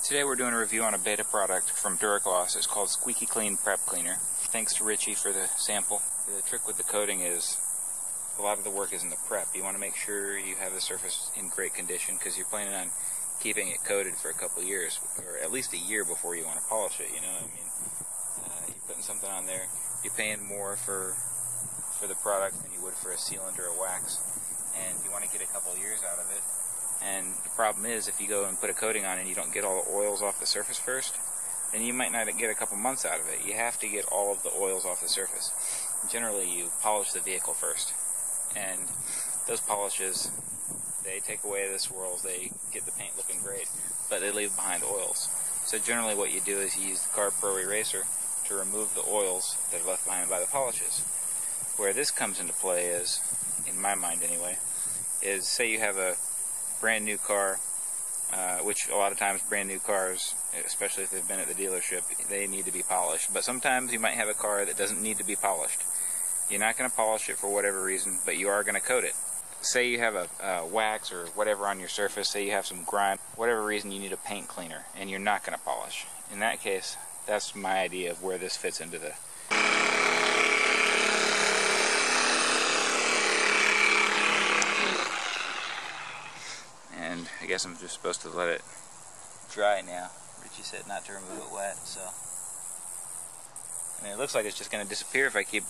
Today we're doing a review on a beta product from Duragloss. It's called Squeaky Clean Prep Cleaner. Thanks to Richie for the sample. The trick with the coating is a lot of the work is in the prep. You want to make sure you have the surface in great condition because you're planning on keeping it coated for a couple of years, or at least a year before you want to polish it, you know what I mean? You're putting something on there, you're paying more for the product than you would for a sealant or a wax, and you want to get a couple of years out of it. And the problem is, if you go and put a coating on and you don't get all the oils off the surface first, then you might not get a couple months out of it. You have to get all of the oils off the surface. Generally, you polish the vehicle first, and those polishes, they take away the swirls, they get the paint looking great, but they leave behind oils. So generally what you do is you use the Carb Pro eraser to remove the oils that are left behind by the polishes. Where this comes into play is, in my mind anyway, is say you have a brand new car, which a lot of times brand new cars, especially if they've been at the dealership, they need to be polished. But sometimes you might have a car that doesn't need to be polished. You're not going to polish it for whatever reason, but you are going to coat it. Say you have a wax or whatever on your surface, say you have some grime, whatever reason you need a paint cleaner, and you're not going to polish. In that case, that's my idea of where this fits into the... And I guess I'm just supposed to let it dry now. Richie said not to remove it wet, so... I mean, it looks like it's just going to disappear if I keep...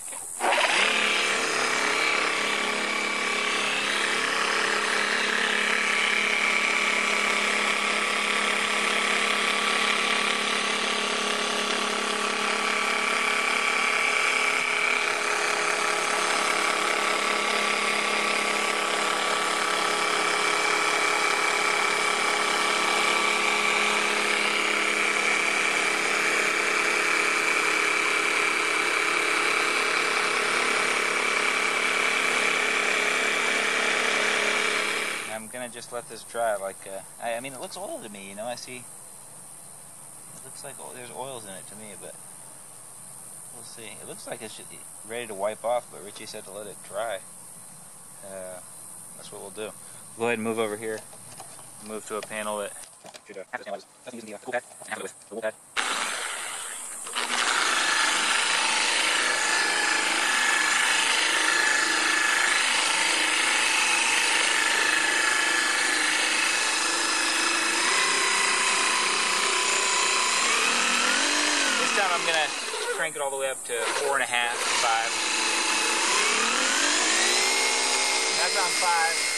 I'm gonna just let this dry. Like I mean, it looks oil to me. You know, I see. It looks like there's oils in it to me, but we'll see. It looks like it's ready to wipe off, but Richie said to let it dry. That's what we'll do. Go ahead and move over here. Move to a panel that should have the using the cool pad and have it with the wool pad. I'm going to crank it all the way up to 4.5, 5. That's on 5.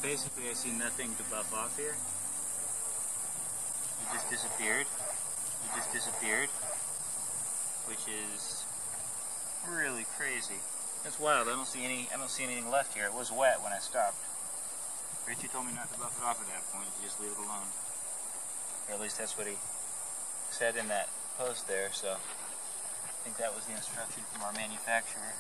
Basically, I see nothing to buff off here. It just disappeared. It just disappeared, which is really crazy. That's wild. I don't see anything left here. It was wet when I stopped. Richie told me not to buff it off at that point. You just leave it alone. Or at least that's what he said in that post there. So I think that was the instruction from our manufacturer.